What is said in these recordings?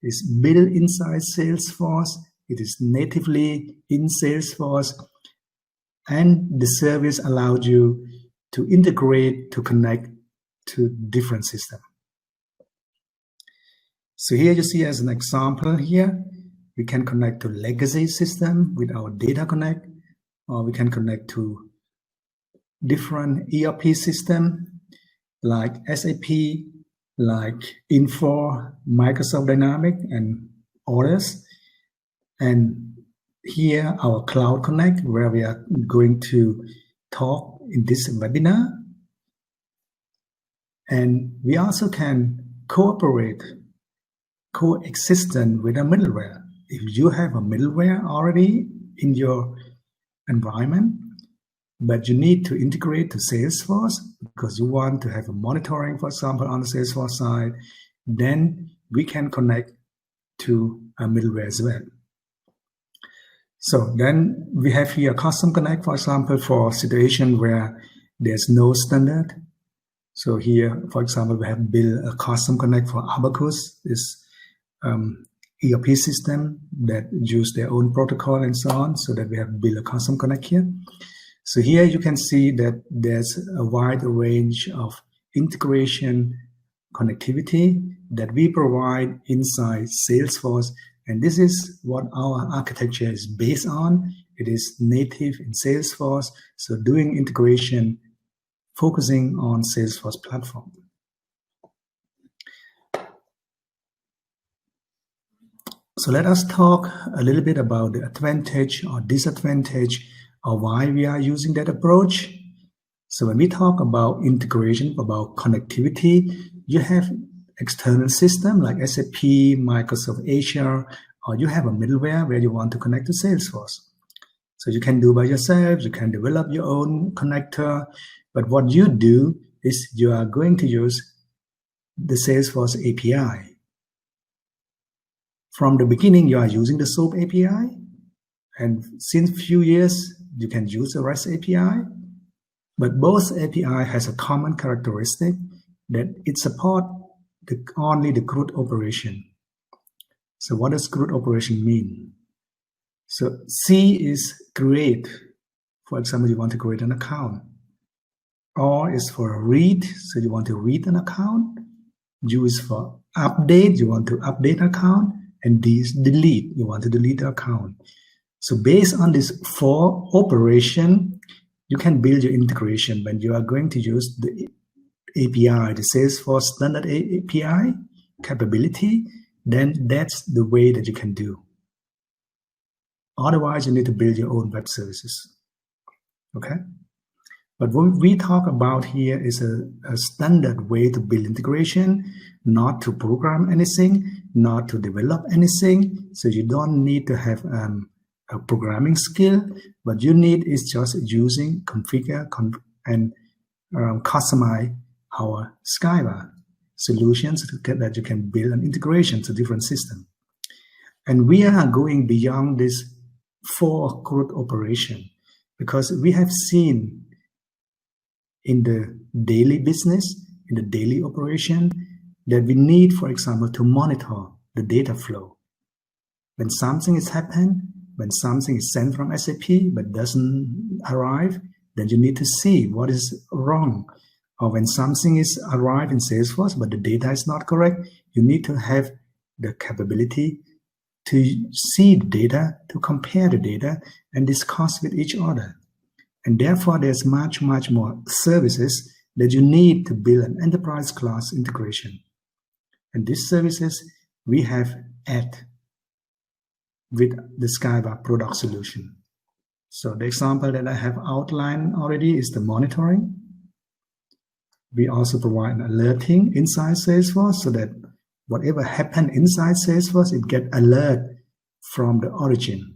is built inside Salesforce. It is natively in Salesforce, and the service allowed you to integrate, to connect to different systems. So here you see as an example here, we can connect to legacy system with our Data Connect, or we can connect to different ERP system like SAP, like Infor, Microsoft Dynamics, and others. And here our Cloud Connect, where we are going to talk in this webinar. And we also can cooperate, coexistent with a middleware. If you have a middleware already in your environment, but you need to integrate to Salesforce because you want to have a monitoring, for example, on the Salesforce side, then we can connect to a middleware as well. So then we have here a custom connect, for example, for situation where there's no standard. So here, for example, we have built a custom connect for Abacus, this ERP system that use their own protocol and so on, so that we have built a custom connect here. So here you can see that there's a wide range of integration connectivity that we provide inside Salesforce. And this is what our architecture is based on. It is native in Salesforce. So doing integration, focusing on Salesforce platform. So let us talk a little bit about the advantage or disadvantage of why we are using that approach. So when we talk about integration, about connectivity, you have external system like SAP, Microsoft Azure, or you have a middleware where you want to connect to Salesforce. So you can do by yourself, you can develop your own connector, but what you do is you are going to use the Salesforce API. From the beginning, you are using the SOAP API, and since few years, you can use the REST API, but both API has a common characteristic that it supports only the CRUD operation. So what does CRUD operation mean? So C is create. For example, you want to create an account. R is for read, so you want to read an account. U is for update, you want to update an account. And D is delete, you want to delete the account. So based on this 4 operation, you can build your integration when you are going to use the API, the Salesforce standard API capability, then that's the way that you can do. Otherwise, you need to build your own web services. Okay? But what we talk about here is a standard way to build integration, not to program anything, not to develop anything. So you don't need to have a programming skill. What you need is just using, configure, and customize our SKYVVA solutions that you can build an integration to different systems. And we are going beyond this 4 CRUD operation because we have seen in the daily business, in the daily operation, that we need, for example, to monitor the data flow. When something is happening, when something is sent from SAP but doesn't arrive, then you need to see what is wrong. Or when something is arrived in Salesforce but the data is not correct, you need to have the capability to see the data, to compare the data, and discuss with each other. And therefore, there's much, much more services that you need to build an enterprise class integration. And these services we have added with the SKYVVA product solution. So the example that I have outlined already is the monitoring. We also provide an alerting inside Salesforce so that whatever happened inside Salesforce, it gets alert from the origin.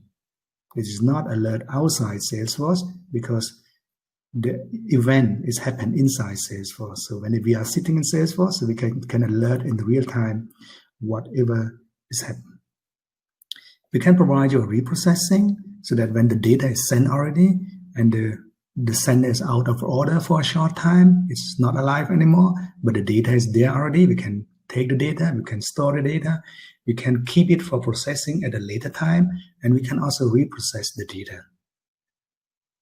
It is not alert outside Salesforce because the event is happened inside Salesforce. So when we are sitting in Salesforce, so we can alert in real time whatever is happening. We can provide you a reprocessing so that when the data is sent already and the sender is out of order for a short time, it's not alive anymore, but the data is there already. We can take the data, we can store the data, We can keep it for processing at a later time, and we can also reprocess the data.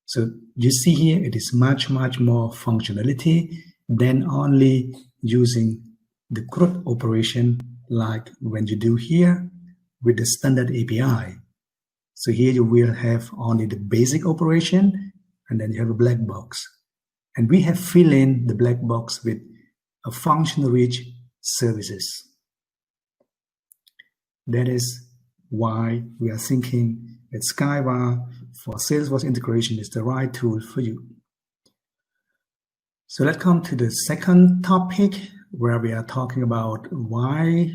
So you see here, it is much more functionality than only using the CRUD operation like when you do here with the standard API. So here you will have only the basic operation, and then you have a black box. And we have filled in the black box with a function-rich services. That is why we are thinking that SKYVVA for Salesforce integration is the right tool for you. So let's come to the second topic, where we are talking about why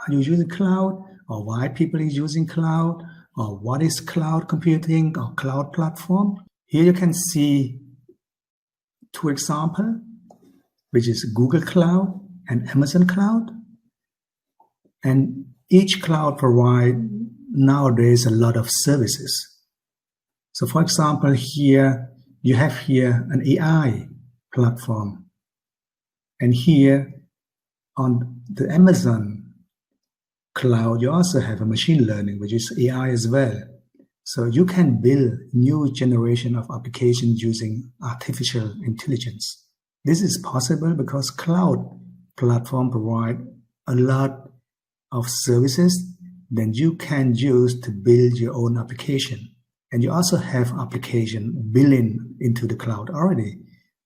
are you using cloud, or why people are using cloud, or what is cloud computing or cloud platform. Here you can see two examples, which is Google Cloud and Amazon Cloud. And each cloud provides nowadays a lot of services. So for example, here you have here an AI platform. And here on the Amazon Cloud, you also have a machine learning, which is AI as well. So you can build new generation of applications using artificial intelligence. This is possible because cloud platform provide a lot of services that you can use to build your own application. And you also have application building into the cloud already.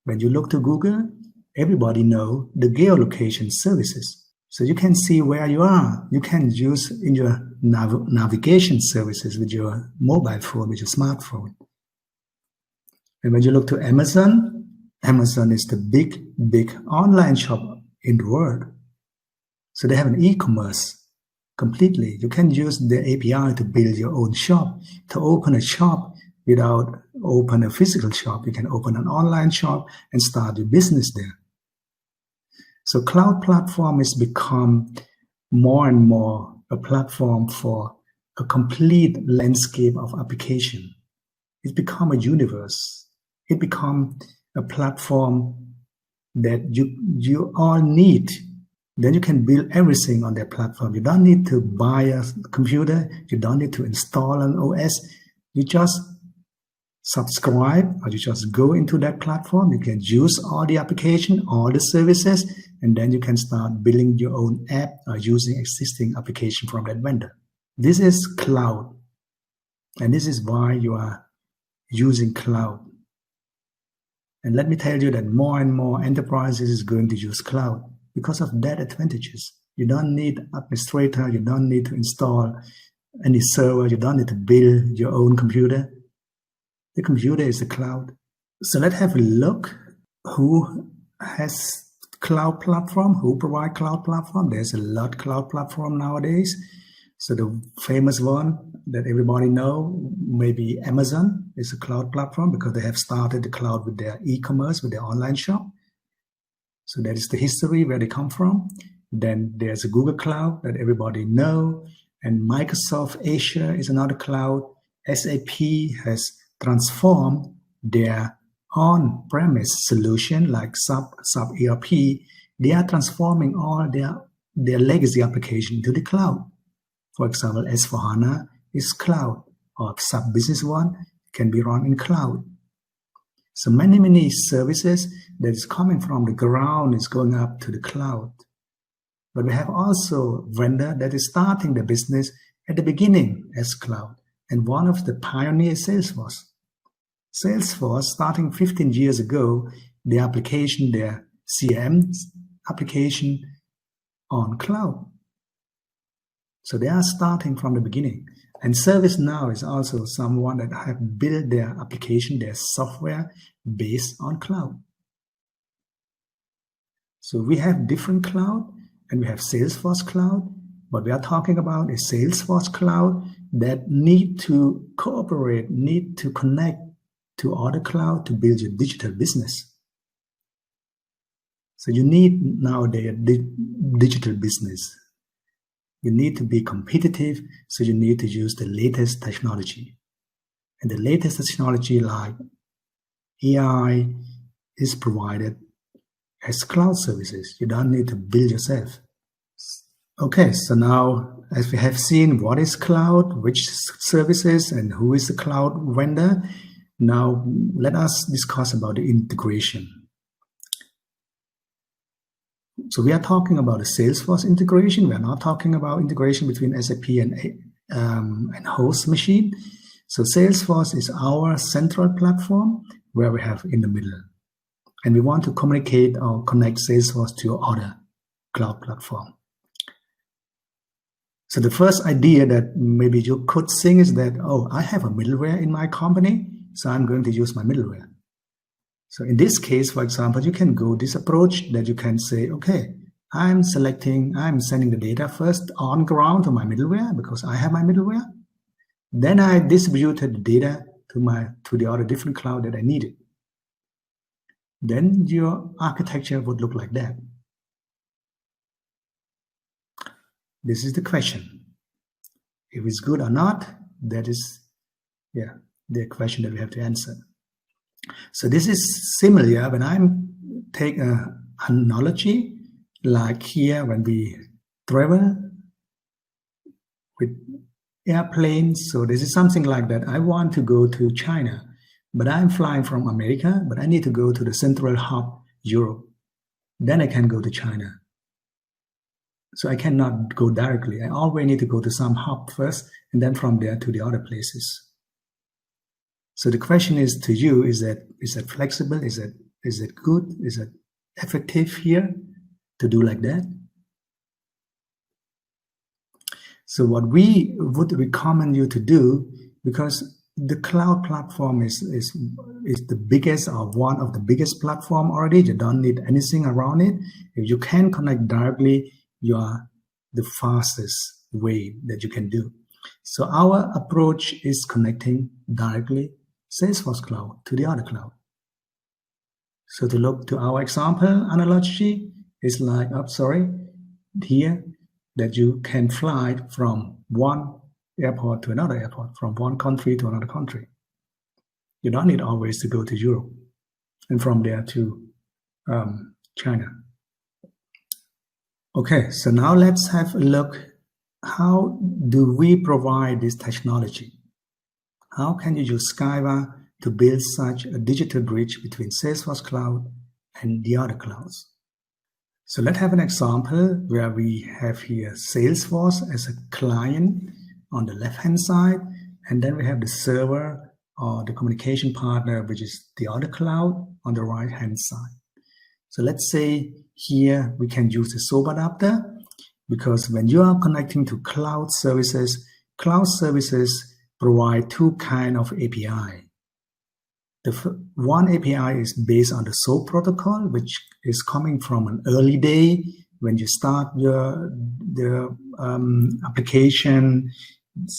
When you look to Google, everybody know the geolocation services. So you can see where you are. You can use in your navigation services with your mobile phone, with your smartphone. And when you look to Amazon, Amazon is the big online shop in the world. So they have an e-commerce completely. You can use the API to build your own shop, to open a shop without open a physical shop. You can open an online shop and start your business there. So cloud platform has become more and more a platform for a complete landscape of application. It's become a universe. It become a platform that you all need. Then you can build everything on that platform. You don't need to buy a computer. You don't need to install an OS. You just subscribe, or you just go into that platform. You can use all the application, all the services, and then you can start building your own app or using existing application from that vendor. This is cloud. And this is why you are using cloud. And let me tell you that more and more enterprises is going to use cloud because of that advantages. You don't need administrator. You don't need to install any server. You don't need to build your own computer. The computer is the cloud. So let's have a look who has cloud platform, who provide cloud platform. There's a lot cloud platform nowadays. So the famous one that everybody know, maybe Amazon is a cloud platform because they have started the cloud with their e-commerce, with their online shop. So that is the history where they come from. Then there's a Google Cloud that everybody know. And Microsoft Azure is another cloud. SAP has transformed their on-premise solution like SAP ERP. They are transforming all their legacy application to the cloud. For example, S/4HANA is cloud, or SAP Business One can be run in cloud. So many services that is coming from the ground is going up to the cloud. But we have also vendor that is starting the business at the beginning as cloud. And one of the pioneers is Salesforce. Salesforce, starting 15 years ago, the application, their CRM application on cloud. So they are starting from the beginning. And ServiceNow is also someone that have built their application, their software based on cloud. So we have different cloud, and we have Salesforce cloud. What we are talking about is Salesforce cloud that need to cooperate, need to connect to other cloud to build your digital business. So you need nowadays a digital business. You need to be competitive, so you need to use the latest technology. And the latest technology like AI is provided as cloud services. You don't need to build yourself. Okay, so now as we have seen what is cloud, which services, and who is the cloud vendor, now let us discuss about the integration. So we are talking about the Salesforce integration. We are not talking about integration between SAP and host machine. So Salesforce is our central platform where we have in the middle. And we want to communicate or connect Salesforce to your other cloud platform. So the first idea that maybe you could think is that, oh, I have a middleware in my company, so I'm going to use my middleware. So in this case, for example, you can go this approach that you can say, okay, I'm sending the data first on ground to my middleware because I have my middleware. Then I distributed the data to the other different cloud that I needed. Then your architecture would look like that. This is the question. If it's good or not, that is, the question that we have to answer. So this is similar when I take an analogy, like here when we travel with airplanes. So this is something like that. I want to go to China, but I'm flying from America, but I need to go to the central hub, Europe. Then I can go to China. So I cannot go directly. I always need to go to some hub first, and then from there to the other places. So the question is to you: is that flexible? Is it good? Is it effective here to do like that? So what we would recommend you to do, because the cloud platform is the biggest or one of the biggest platform already. You don't need anything around it. If you can connect directly, you are the fastest way that you can do. So our approach is connecting directly Salesforce cloud to the other cloud. So to look to our example analogy is like, here that you can fly from one airport to another airport, from one country to another country. You don't need always to go to Europe and from there to China. Okay, so now let's have a look. How do we provide this technology? How can you use SKYVVA to build such a digital bridge between Salesforce Cloud and the other clouds? So let's have an example where we have here Salesforce as a client on the left-hand side, and then we have the server or the communication partner, which is the other cloud on the right-hand side. So let's say here we can use the SOAP adapter, because when you are connecting to cloud services provide two kinds of API. The one API is based on the SOAP protocol, which is coming from an early day when you start the application,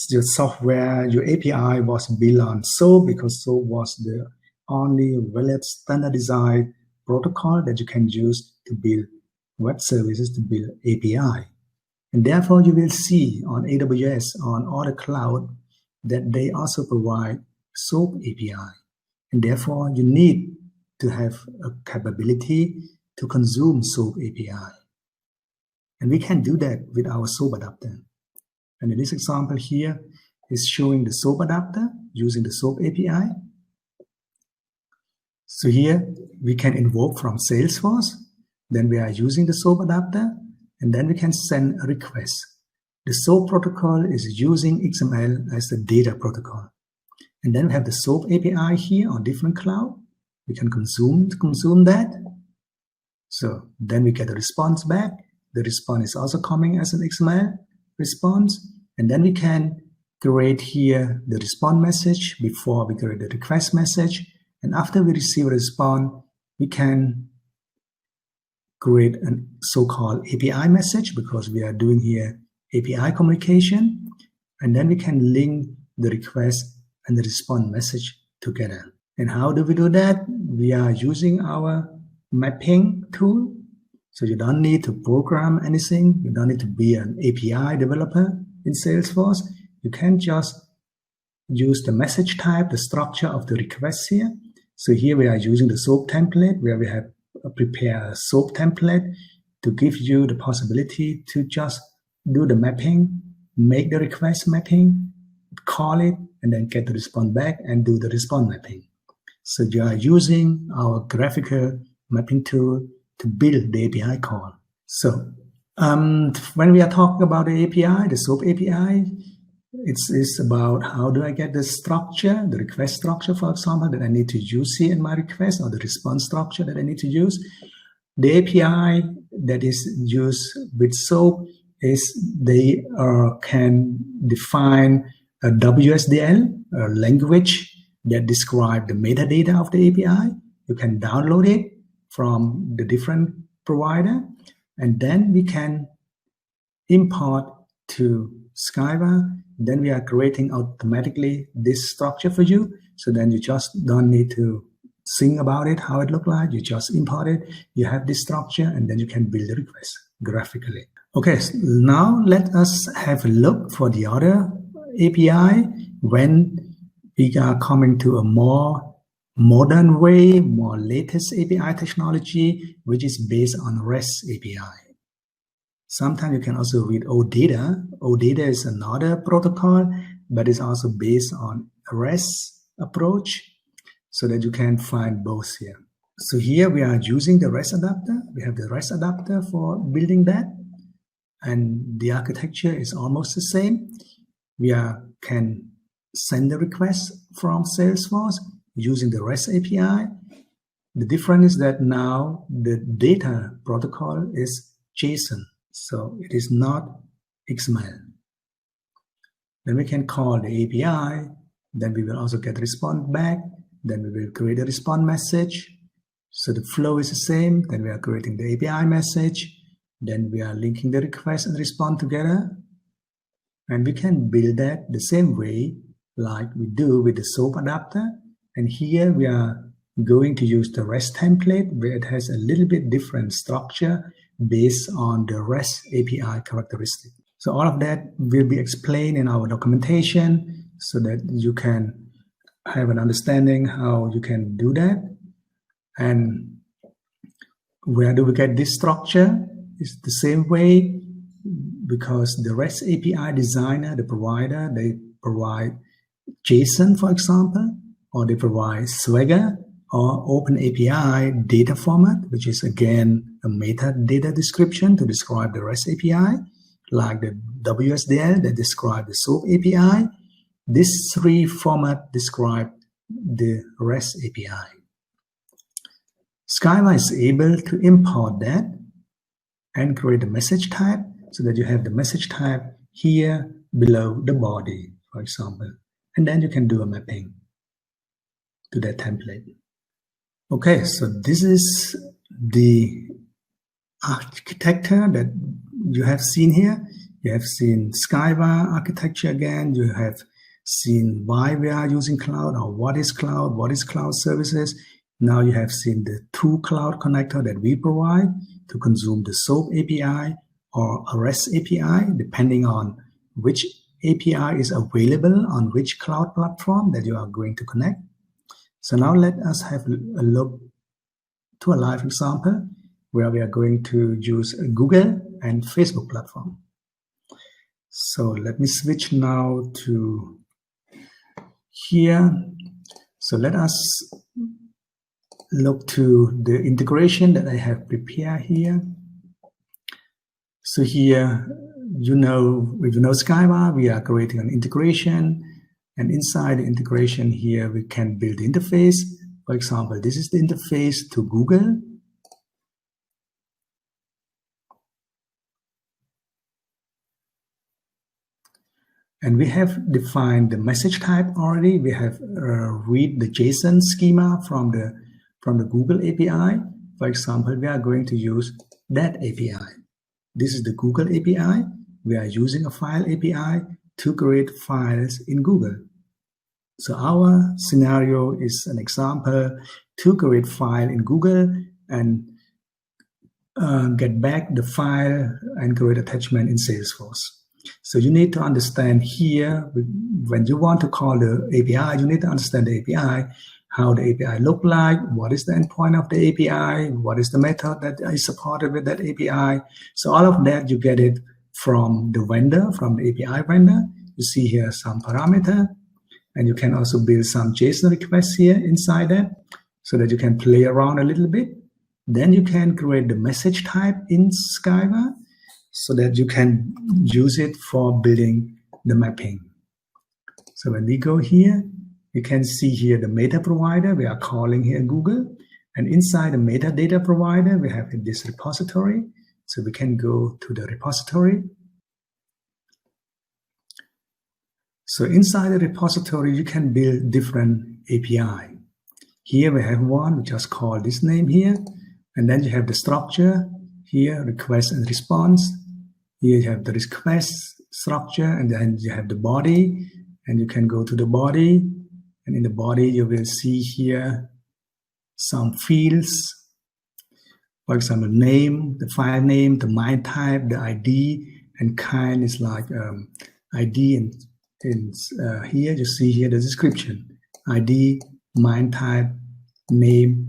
your software, your API was built on SOAP because SOAP was the only valid standardized protocol that you can use to build web services, to build API. And therefore, you will see on AWS, on other cloud, that they also provide SOAP API. And therefore, you need to have a capability to consume SOAP API. And we can do that with our SOAP adapter. And in this example here is showing the SOAP adapter using the SOAP API. So here we can invoke from Salesforce. Then we are using the SOAP adapter, and then we can send a request. The SOAP protocol is using XML as the data protocol. And then we have the SOAP API here on different cloud. We can consume that. So then we get a response back. The response is also coming as an XML response. And then we can create here the response message before we create the request message. And after we receive a response, we can create a so-called API message, because we are doing here API communication. And then we can link the request and the response message together. And how do we do that? We are using our mapping tool. So you don't need to program anything. You don't need to be an API developer in Salesforce. You can just use the message type, the structure of the request here. So here we are using the SOAP template, where we have prepared a SOAP template to give you the possibility to just do the mapping, make the request mapping, call it, and then get the response back and do the response mapping. So you are using our graphical mapping tool to build the API call. So when we are talking about the API, the SOAP API, it's about how do I get the structure, the request structure, for example, that I need to use here in my request, or the response structure that I need to use. The API that is used with SOAP is they can define a WSDL, a language that describe the metadata of the API. You can download it from the different provider, and then we can import to SKYVVA. Then we are creating automatically this structure for you. So then you just don't need to think about it, how it look like. You just import it. You have this structure, and then you can build the request graphically. Okay, so now let us have a look for the other API when we are coming to a more modern way, more latest API technology, which is based on REST API. Sometimes you can also read OData. OData is another protocol, but it's also based on a REST approach, so that you can find both here. So here we are using the REST adapter. We have the REST adapter for building that, and the architecture is almost the same. We can send the request from Salesforce using the REST API. The difference is that now the data protocol is JSON, so it is not XML. Then we can call the API, then we will also get a response back, then we will create a response message. So the flow is the same, then we are creating the API message, then we are linking the request and response together. And we can build that the same way like we do with the SOAP adapter. And here we are going to use the REST template, where it has a little bit different structure based on the REST API characteristic. So all of that will be explained in our documentation so that you can have an understanding how you can do that. And where do we get this structure? It's the same way, because the REST API designer, the provider, they provide JSON, for example, or they provide Swagger or OpenAPI data format, which is again a metadata description to describe the REST API, like the WSDL that describe the SOAP API. These three formats describe the REST API. SKYVVA is able to import that and create a message type, so that you have the message type here below the body, for example. And then you can do a mapping to that template. Okay, so this is the architecture that you have seen here. You have seen SKYVVA architecture again. You have seen why we are using cloud, or what is cloud services. Now you have seen the two cloud connector that we provide to consume the SOAP API or a REST API, depending on which API is available on which cloud platform that you are going to connect. So now let us have a look to a live example where we are going to use a Google and Facebook platform. So let me switch now to here. So let us look to the integration that I have prepared here. So here, if you know SKYVVA, we are creating an integration, and inside the integration here, we can build the interface. For example, this is the interface to Google. And we have defined the message type already. We have read the JSON schema from the Google API. For example, we are going to use that API. This is the Google API. We are using a file API to create files in Google. So our scenario is an example to create file in Google and get back the file and create attachment in Salesforce. So you need to understand here, when you want to call the API, you need to understand the API, how the API look like, what is the endpoint of the API, what is the method that is supported with that API. So all of that, you get it from the vendor, from the API vendor. You see here some parameter, and you can also build some JSON requests here inside that, so that you can play around a little bit. Then you can create the message type in SKYVVA, so that you can use it for building the mapping. So when we go here, you can see here the meta provider. We are calling here Google. And inside the metadata provider, we have this repository. So we can go to the repository. So inside the repository, you can build different API. Here we have one, we just call this name here. And then you have the structure here, request and response. Here you have the request structure, and then you have the body. And you can go to the body. And in the body, you will see here some fields. For example, name, the file name, the MIME type, the ID, and kind is like ID. And here you see here the description, ID, MIME type, name.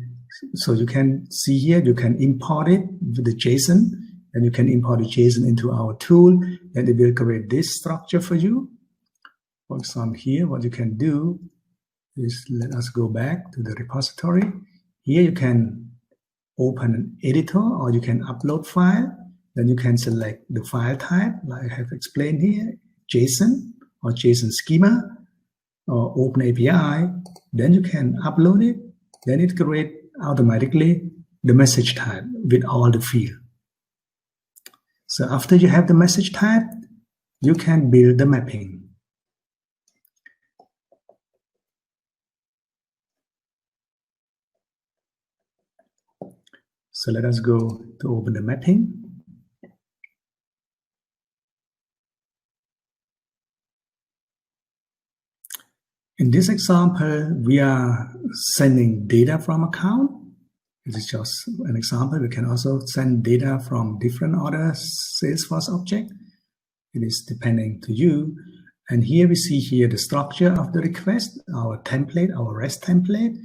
So you can see here, you can import it with the JSON, and you can import the JSON into our tool, and it will create this structure for you. For example, here, what you can do is, let us go back to the repository. Here you can open an editor, or you can upload file. Then you can select the file type, like I have explained here, JSON or JSON schema or OpenAPI. Then you can upload it. Then it creates automatically the message type with all the fields. So after you have the message type, you can build the mapping. So let us go to open the mapping. In this example, we are sending data from account. This is just an example. We can also send data from different other Salesforce objects. It is depending to you. And here we see here the structure of the request, our template, our REST template.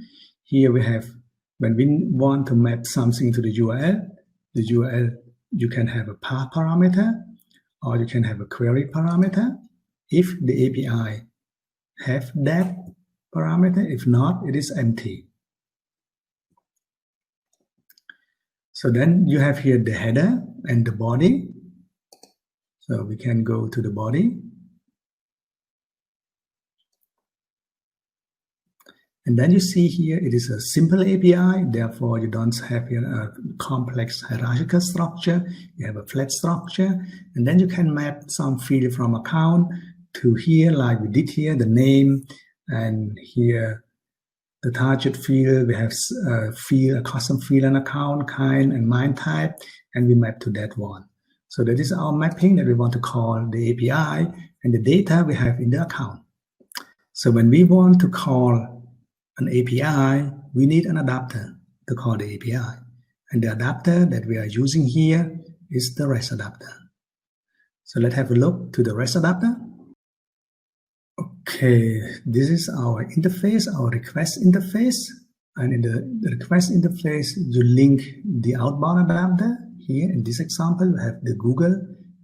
Here we have, when we want to map something to the URL, you can have a path parameter, or you can have a query parameter. If the API have that parameter, if not, it is empty. So then you have here the header and the body. So we can go to the body. And then you see here, it is a simple API. Therefore, you don't have here a complex hierarchical structure. You have a flat structure. And then you can map some field from account to here, like we did here, the name, and here the target field. We have a custom field and account, kind, and MIME type, and we map to that one. So that is our mapping that we want to call the API, and the data we have in the account. So when we want to call an API, we need an adapter to call the API. And the adapter that we are using here is the REST adapter. So let's have a look to the REST adapter. Okay, this is our interface, our request interface. And in the request interface, you link the outbound adapter. Here in this example, we have the Google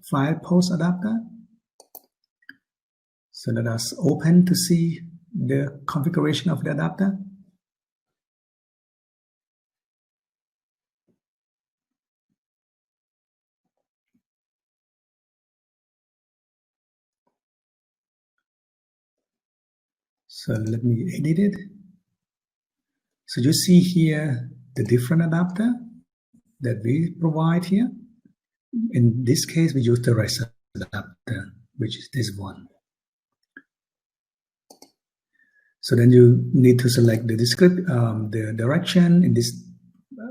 file post adapter. So let us open to see the configuration of the adapter. So let me edit it. So you see here the different adapter that we provide here. In this case, we use the REST adapter, which is this one. So then you need to select the the direction. In this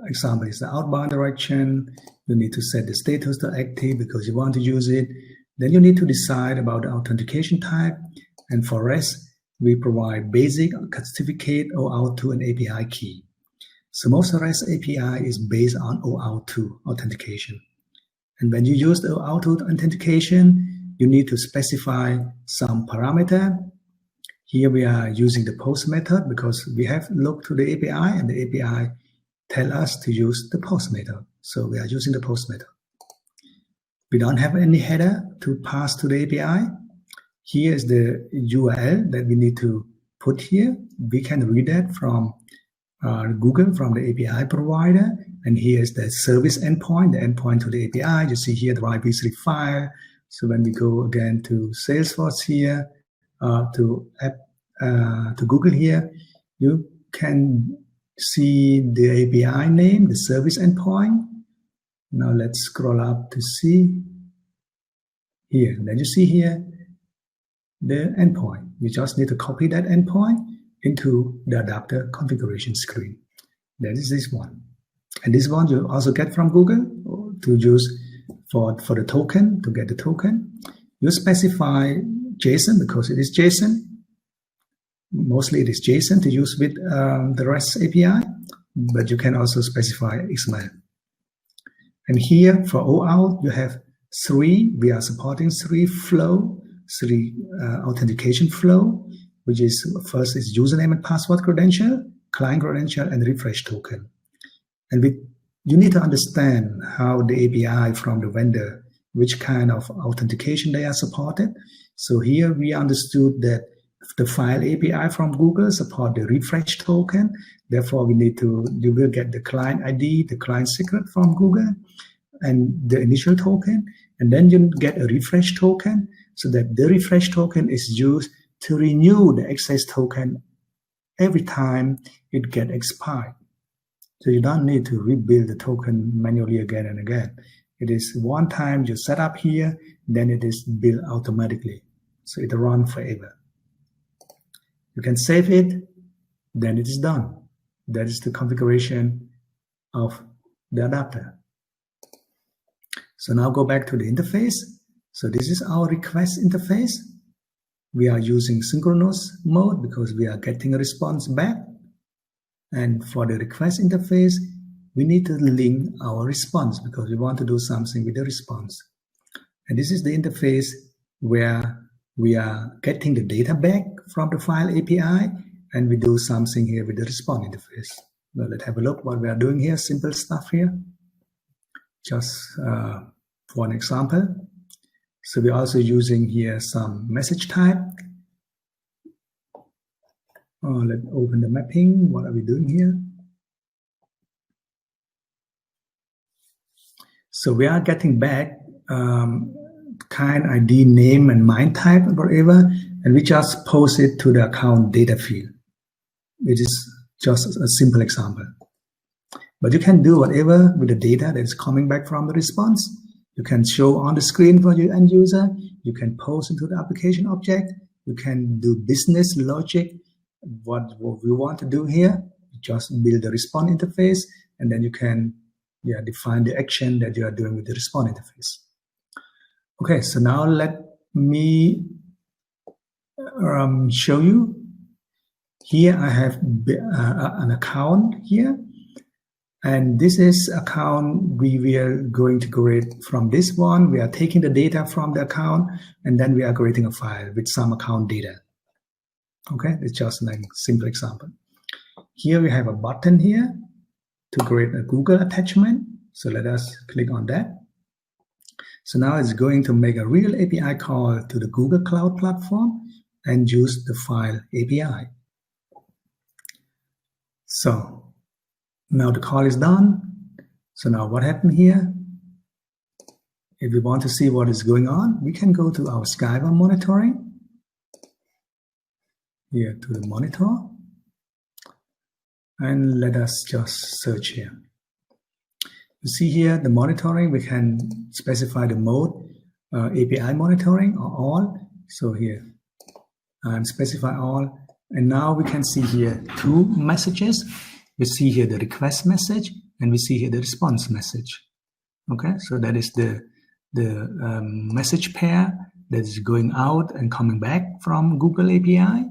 example, it's the outbound direction. You need to set the status to active because you want to use it. Then you need to decide about the authentication type. And for REST, we provide basic certificate OAuth 2 and API key. So most REST API is based on OAuth 2 authentication. And when you use the OAuth 2 authentication, you need to specify some parameter. Here we are using the post method because we have looked to the API, and the API tell us to use the post method. So we are using the post method. we don't have any header to pass to the API. Here is the URL that we need to put here. We can read that from Google, from the API provider. And here is the service endpoint, the endpoint to the API. You see here the IP3 file. So when we go again to Salesforce here, to Google here, you can see the API name, the service endpoint. Now let's scroll up to see here. Then you see here the endpoint. You just need to copy that endpoint into the adapter configuration screen. That is this one. And this one you also get from Google to use for the token, to get the token. You specify JSON because it is JSON. Mostly it is JSON to use with the REST API, but you can also specify XML. And here for OAuth, you have we are supporting three authentication flow, which is first is username and password credential, client credential, and refresh token. And you need to understand how the API from the vendor, which kind of authentication they are supported. So here we understood that the file API from Google support the refresh token. Therefore, you will get the client ID, the client secret from Google, and the initial token. And then you get a refresh token, so that the refresh token is used to renew the access token every time it gets expired. So you don't need to rebuild the token manually again and again. It is one time you set up here, then it is built automatically. So it runs forever. You can save it, then it is done. That is the configuration of the adapter. So now go back to the interface. So this is our request interface. We are using synchronous mode because we are getting a response back. And for the request interface, we need to link our response because we want to do something with the response. And this is the interface where we are getting the data back from the file API, and we do something here with the response interface. Well, let's have a look what we are doing here. Simple stuff here. Just for an example. So we're also using here some message type. Let's open the mapping. What are we doing here? So we are getting back kind ID, name, and MIME type, whatever, and we just post it to the account data field. It is just a simple example. But you can do whatever with the data that is coming back from the response. You can show on the screen for your end user. You can post into the application object. You can do business logic. What we want to do here, just build the response interface, and then you can define the action that you are doing with the response interface. Okay, so now let me show you. Here I have an account here. And this is account we are going to create from this one. We are taking the data from the account, and then we are creating a file with some account data. Okay, it's just like a simple example. Here we have a button here to create a Google attachment. So let us click on that. So now it's going to make a real API call to the Google Cloud Platform and use the file API. So now the call is done. So now what happened here? If we want to see what is going on, we can go to our SKYVVA monitoring. Here to the monitor. And let us just search here. You see here the monitoring, we can specify the mode, API monitoring or all. So here, specify all. And now we can see here two messages. We see here the request message, and we see here the response message. Okay, so that is the message pair that is going out and coming back from Google API.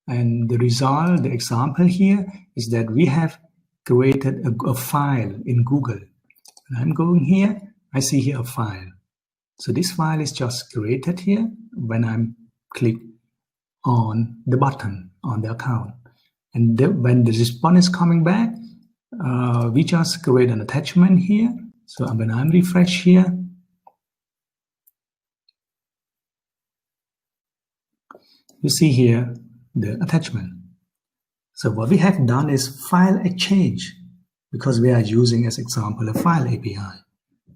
And the result, the example here is that we have created a file in Google. And I'm going here, I see here a file. So this file is just created here when I'm click on the button on the account. And when the response is coming back, we just create an attachment here. So when I'm refresh here, you see here the attachment. So what we have done is file exchange, because we are using as example a file API.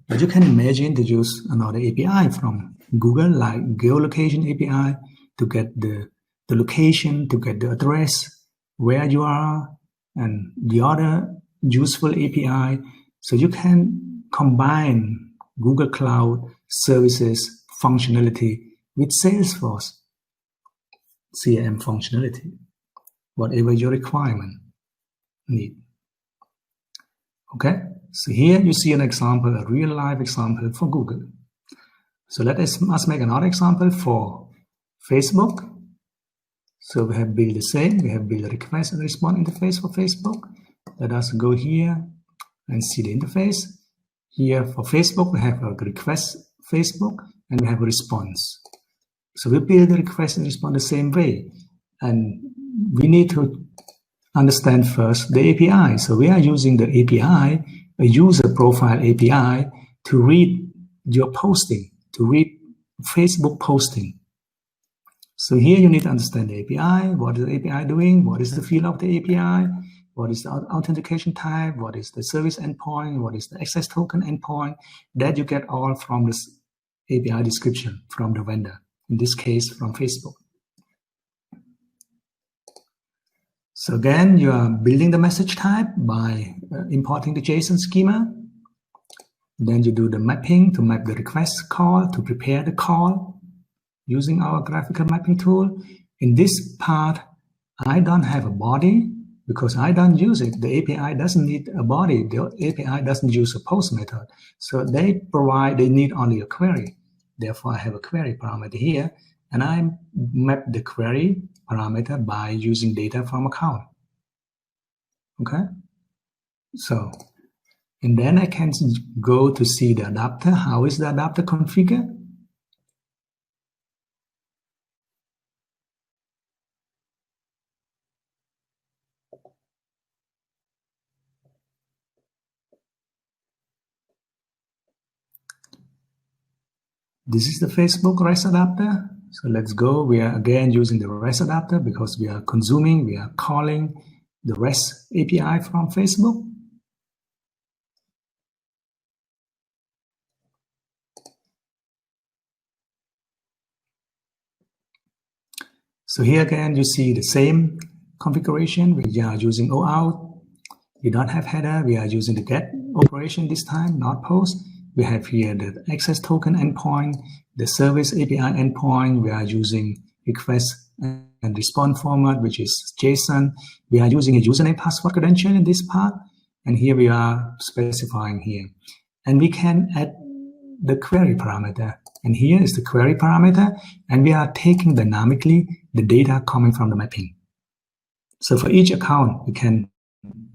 But you can imagine to use another API from Google, like geolocation API, to get the location, to get the address, where you are, and the other useful API. So you can combine Google Cloud services functionality with Salesforce CRM functionality, whatever your requirement need. Okay, so here you see an example, a real life example for Google. So let us make another example for Facebook. So we have built the same, we have built a request and response interface for Facebook. Let us go here and see the interface. Here for Facebook, we have a request Facebook and we have a response. So we build the request and response the same way. And we need to understand first the API. So we are using the API, a user profile API, to read your posting, to read Facebook posting. So here you need to understand the API. What is the API doing? What is the field of the API? What is the authentication type? What is the service endpoint? What is the access token endpoint? That you get all from this API description from the vendor, in this case from Facebook. So again, you are building the message type by importing the JSON schema. Then you do the mapping to map the request call, to prepare the call using our graphical mapping tool. In this part, I don't have a body because I don't use it. The API doesn't need a body. The API doesn't use a post method. So they need only a query. Therefore, I have a query parameter here, and I map the query parameter by using data from account. Okay, so, and then I can go to see the adapter. How is the adapter configured? This is the Facebook REST adapter. So let's go. We are again using the REST adapter because we are calling the REST API from Facebook. So here again, you see the same configuration. We are using OAuth. We don't have header. We are using the GET operation this time, not POST. We have here the access token endpoint, the service API endpoint. We are using request and response format, which is JSON. We are using a username password credential in this part. And here we are specifying here. And we can add the query parameter. And here is the query parameter. And we are taking dynamically the data coming from the mapping. So for each account, we can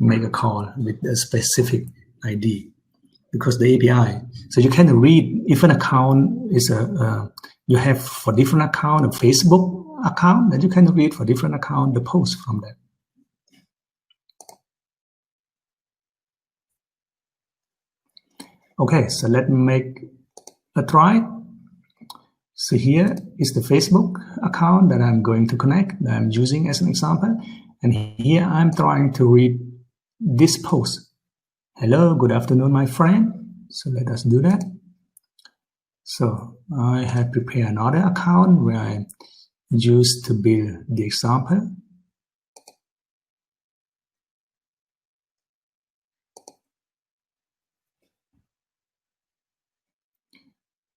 make a call with a specific ID. Because the API, so you can read if an account is you have for different account a Facebook account, then you can read for different account the post from that. Okay, so let me make a try. So here is the Facebook account that I'm going to connect, that I'm using as an example, and here I'm trying to read this post. Hello, good afternoon, my friend. So let us do that. So I have prepared another account where I used to build the example.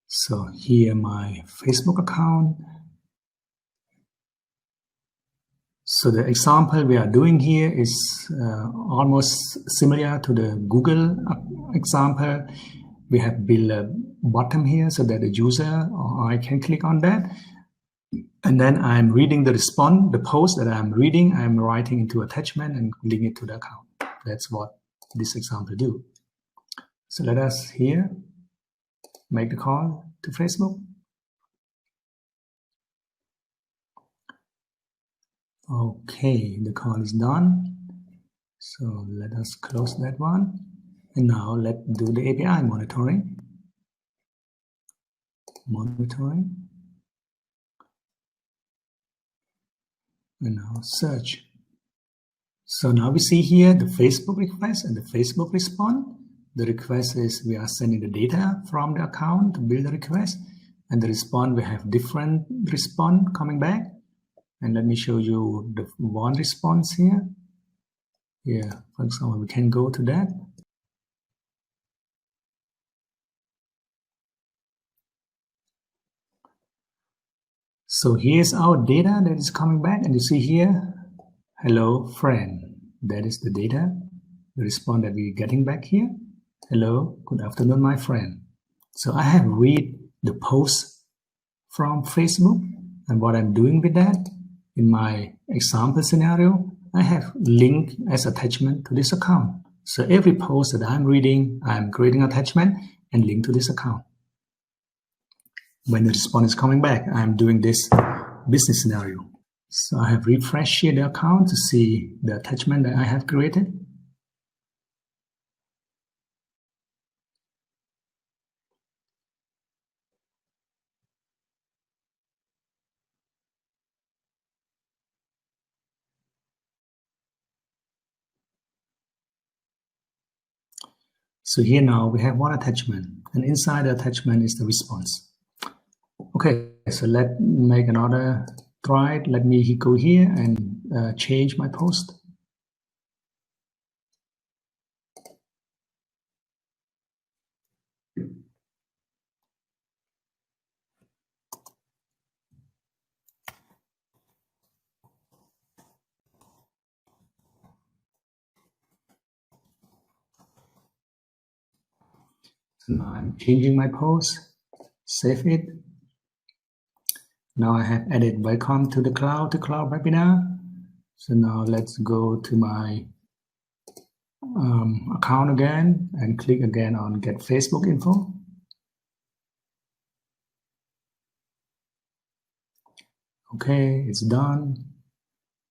So here my Facebook account. So the example we are doing here is almost similar to the Google example. We have built a button here so that the user or I can click on that. And then I'm reading the response, the post that I'm reading, I'm writing into attachment and linking it to the account. That's what this example do. So let us here make the call to Facebook. Okay, the call is done. So let us close that one. And now let's do the API monitoring. and now search. So now we see here the Facebook request and the Facebook response. The request is we are sending the data from the account to build the request, and the response we have different response coming back. And let me show you the one response here. Here, for example, we can go to that. So here's our data that is coming back, and you see here, hello friend. That is the data, the response that we're getting back here. Hello, good afternoon, my friend. So I have read the post from Facebook, and what I'm doing with that, in my example scenario, I have link as attachment to this account. So every post that I'm reading, I'm creating attachment and link to this account. When the response is coming back, I'm doing this business scenario. So I have refreshed here the account to see the attachment that I have created. So here now we have one attachment, and inside the attachment is the response. Okay, so let's make another try. Let me go here and change my post. So now I'm changing my post, save it. Now I have added welcome to the cloud webinar. So now let's go to my account again and click again on get Facebook info. Okay, it's done.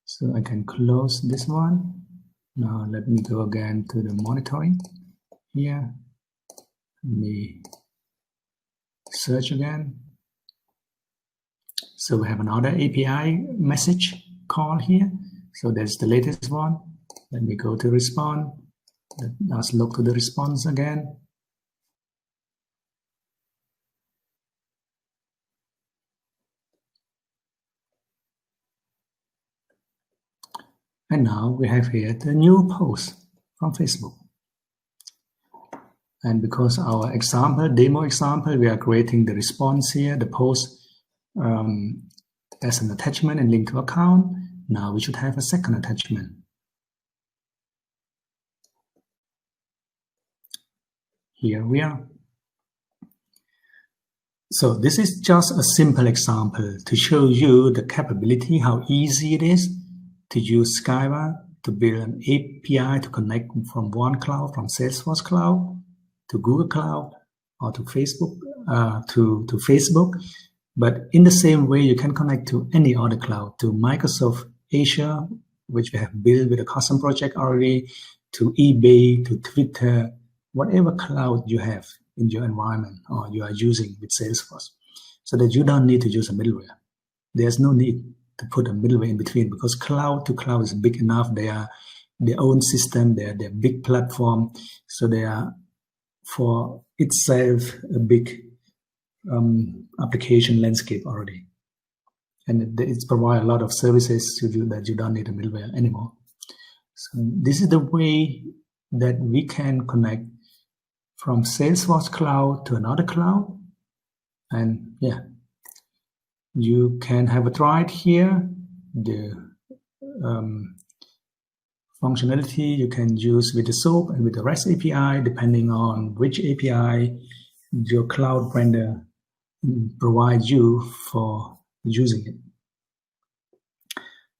So I can close this one. Now let me go again to the monitoring here. Let me search again. So we have another API message call here. So that's the latest one. Let me go to respond. Let us look to the response again. And now we have here the new post from Facebook. And because our example, demo example, we are creating the response here, the post as an attachment and link to account. Now we should have a second attachment. Here we are. So this is just a simple example to show you the capability, how easy it is to use SKYVVA to build an API to connect from one cloud, from Salesforce cloud to Google Cloud or to Facebook, to Facebook. But in the same way, you can connect to any other cloud, to Microsoft Azure, which we have built with a custom project already, to eBay, to Twitter, whatever cloud you have in your environment or you are using with Salesforce, so that you don't need to use a middleware. There's no need to put a middleware in between, because cloud to cloud is big enough. They are their own system, they're big platform, so they are for itself a big application landscape already, and it's provide a lot of services to you that you don't need a middleware anymore. So this is the way that we can connect from Salesforce cloud to another cloud. And yeah, you can have a try it here. The functionality you can use with the SOAP and with the REST API, depending on which API your cloud vendor provides you for using it.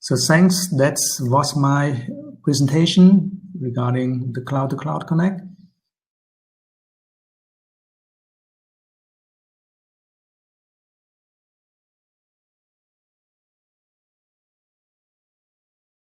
So thanks, that was my presentation regarding the Cloud to Cloud Connect.